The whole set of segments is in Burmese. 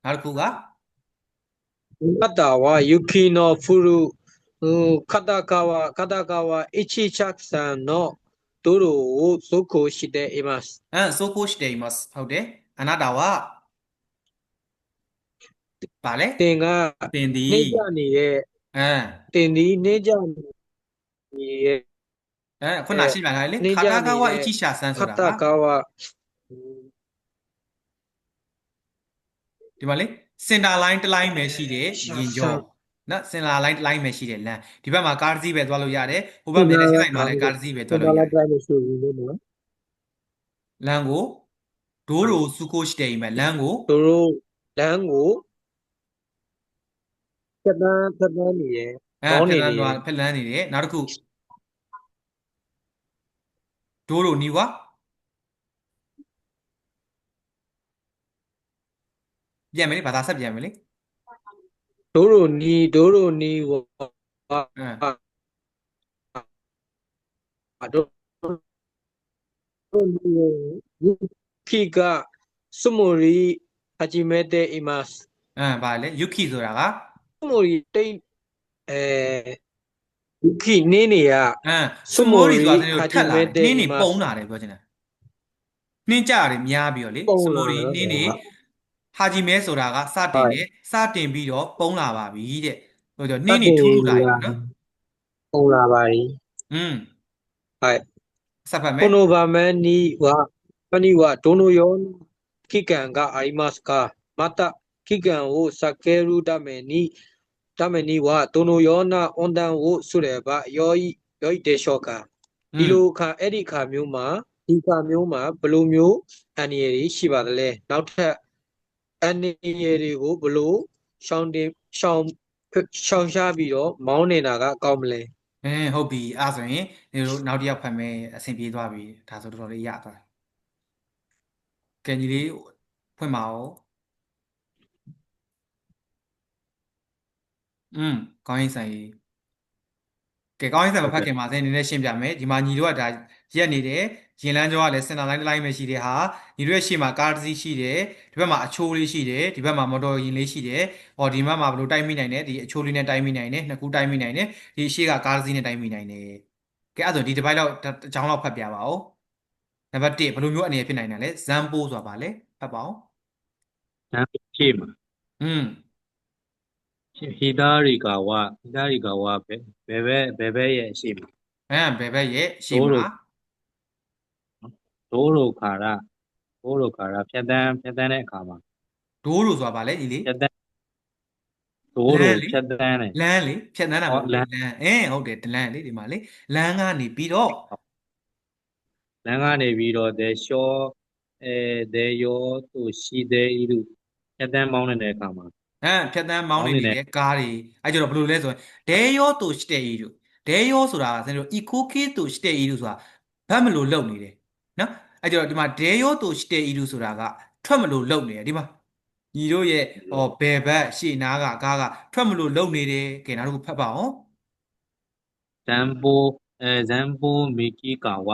နောက်တစ်ခုက Katawa Yukino Furu Katakawa Ichichak-san no Doro wo Soko shite imasu. ဆိုကိုရှိတယ်မတ်ဟုတ်တယ်အနာတာဝပါလေ Tenga တင်ဒီ Neja ni ye အဲ Tendi Neja ni ye ခုနရှင်းပြထားလေခါ Neja တာ ni ကဝ ye အချိရှာဆန်းဆိုတာက Katakawa ဒီမှာလေစင်တာလိုင်းတစ်လိုင်းပဲရှိတယ်ရင်ကျော်နော်စင်တာလိုင်းတစ်လိုင်းပဲရှိတယ်လမ်းဒီဘက်မှာကားတစ်စီးပဲသွားလို့ရတယ်ဟိုဘက်မျက်နှာချင်းဆိုင်မှာလည်းကားတစ်စီးပဲသွားလို့ရတယ် Try to show you no. လမ်းကိုဒိုးရိုစုကိုရှိတယ်မယ်လမ်းကို Doro Dango Katan ni ye ဖက်လန်းသွားဖက်လန်းနေတယ်နောက်တစ်ခုဒိုးရိုနီဝါပြန်မယ်လေဘာသာဆက်ပြန်မယ်လေ Doro ni wa Yuki ga Sumori hajimete imasu. ဗာလေယူခီဆိုတာက Sumori Yuki nene ya စမိုရီဆိုတာတို့ထက်လာတယ်နှင်းနေပုံလာတယ်ပြောချင်တာနှင်းကြရတယ်များပြီးတော့လေစမိုရီနှင်းနေဟာဂျီမဲဆိုတာကစတင်တယ်စတင်ပြီးတော့ပုံလာပါပြီတဲ့ဟိုကြောနှင်းနေထူးထူးလာပြီနော် Ola bari. はい。 ဆက်ဖတ်မယ် この場面にはどのような期間がありますか。また期間を避けるためにはどのような温暖をすれば良いでしょうか。ဒီလိုအဲ့ဒီခါမျိုးမှာဒီခါမျိုးမှာဘယ်လိုမျိုးအန္တရာယ်တွေရှိပါသလဲနောက်ထပ်အန္တရာယ်တွေကိုဘယ်လိုရှောင်ရှားပြီးတော့မောင်းနေတာကအကောင်းမလဲ ဟုတ်ပြီအဲ့ဆိုရင်ဒီလိုနောက်တစ်ယောက်ဖတ်မယ်အဆင်ပြေသွားပြီဒါဆိုတော်တော်လေးရသွားတယ်ကဲညီလေးဖွင့်ပါဦးကောင်းရင်ဆိုင်ကဲကောင်းရင်ဆိုင်မဖတ်ခင်မှာစနေနဲ့ရှင်းပြမယ်ဒီမှာညီတို့ကဒါရက်နေတယ်ရင်လန်းကျောကလည်းစင်တာလိုင်းတစ်လိုင်းပဲရှိတယ်ဟာညီတို့ရဲ့ရှေ့မှာကားတစ်စီးရှိတယ်ဒီဘက်မှာအချိုးလေးရှိတယ်ဒီဘက်မှာမော်တော်ယာဉ်လေးရှိတယ်ဒီဘက်မှာဘယ်လိုတိုက်မိနိုင်တယ်ဒီအချိုးလေးနဲ့တိုက်မိနိုင်တယ်နှစ်ခုတိုက်မိနိုင်တယ်ဒီရှေ့ကကားတစ်စီးနဲ့တိုက်မိနိုင်တယ်ကဲအဲ့ဆိုဒီတစ်ပိုက်တော့အကြောင်းတော့ဖတ်ပြပါဦးနံပါတ်1ဘယ်လိုမျိုးအနေနဲ့ဖြစ်နိုင်တယ်လဲဇမ်ပိုးဆိုတာပါလဲဖတ်ပါဦး ဇမ်ရှေ့မှာဟီဒါရီကာဝဘယ်ဘက်ရဲ့ရှေ့မှာဘယ်ဘက်ရဲ့ရှေ့မှာဒိုးရိုခါရဖြတ်တန်းတဲ့အခါမှာဒိုးရိုဆိုတာပါလေညီလေးဖြတ်တန်းဒိုးရိုဖြတ်တန်းတယ်လမ်းလေဖြတ်တန်းတာပေါ့လမ်းဟုတ်တယ်လမ်းလေဒီမှာလေလမ်းကနေပြီးတော့ဒေရှောဒေယောသူရှိတဲ့ဤလူဖြတ်တန်းမောင်းနေတဲ့အခါမှာဖြတ်တန်းမောင်းနေတဲ့ကားတွေအဲ့ကျတော့ဘယ်လိုလဲဆိုရင်ဒေယောသူရှိတဲ့ဤလူဒေယောဆိုတာကကျွန်တော် ecoke သူရှိတဲ့ဤလူဆိုတာဘတ်မလို့လုံနေတယ်နော်အဲ့ကျတော့ဒီမှာဒေယောသူရှိတဲ့ဤလူဆိုတာကထွက်မလို့လုံနေတယ်ဒီမှာညီတို့ရဲ့ဘယ်ဘက်ရှေ့နားကကားကထွက်မလို့လုံနေတယ်ကဲနောက်တစ်ခုဖတ်ပါအောင်ဇမ်ပိုမီကီကာဝ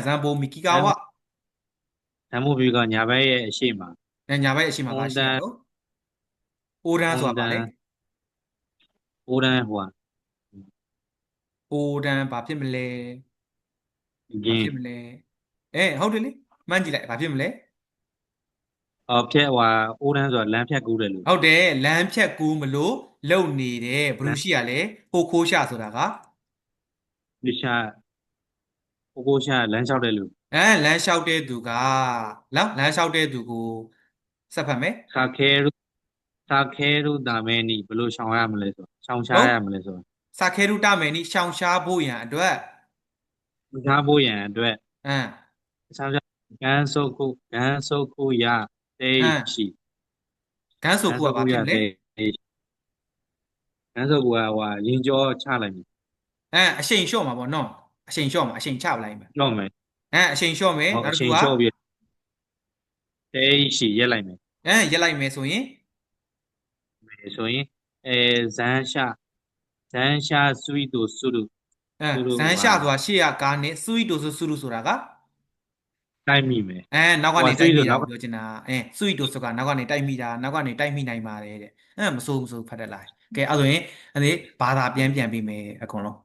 ဇမ်ပိုမီကီကာဝဇမ်ပိုမီကညာဘက်ရဲ့အရှိမှာညာဘက်အရှိမှာပါရှိတယ်နော်အိုရန်ဆိုတာပါလေအိုရန်ဟိုအိုရန်ဘာဖြစ်မလဲဘာဖြစ်မလဲဟုတ်တယ်လေမှန်းကြည့်လိုက်ဘာဖြစ်မလဲဖြတ်အိုရန်ဆိုတာလမ်းဖြတ်ကူးတယ်လို့ဟုတ်တယ်လမ်းဖြတ်ကူးမလို့လုံနေတယ်ဘယ်လိုရှိရလဲဟိုခိုးရှာဆိုတာကဒီရှာဟိုခိုးရှာလမ်းလျှောက်တဲ့လူလမ်းလျှောက်တဲ့သူကလမ်းလျှောက်တဲ့သူကိုဆက်ဖတ်မယ်ခါခဲရုတာမဲနီဘယ်လိုရှောင်ရမလဲဆိုရှောင်ရှားရမလဲဆိုစာခဲရုတာမဲနီရှောင်ရှားဖို့ရန်အတွက်ရှောင်ရှားဂန်းဆုတ်ခုရတေးရှိဂန်းဆုတ်ခုကဘာဖြစ်လဲဂန်းဆုတ်ခုကရင်ကြောချလိုက်မယ်အရှိန်လျှော့မှာပေါ့နော်အရှိန်လျှော့မှာအရှိန်ချပလိုက်မယ်လျှော့မယ်အရှိန်လျှော့မယ်နောက်တစ်ခုကတေးရှိရက်လိုက်မယ်ရက်လိုက်မယ်ဆိုရင်ဇန်းရှာဆွီတိုစုလူဇန်းရှာဆိုတာရှေ့ကကားနဲ့ဆွီတိုစုလူဆိုတာက တိုက်မိမယ် နောက်ကနေ ဟိုက တိုက်မိ ဆို တာ နောက် ကိုပြောချင်တာဆွီတိုဆိုတာနောက်ကနေတိုက်မိတာနောက်ကနေတိုက်မိနိုင်ပါတယ်တဲ့မစိုးဖတ်တတ်လားကဲအဲ့ဆိုရင်ဘာသာပြန်ပြီးမယ်အကုန်လုံး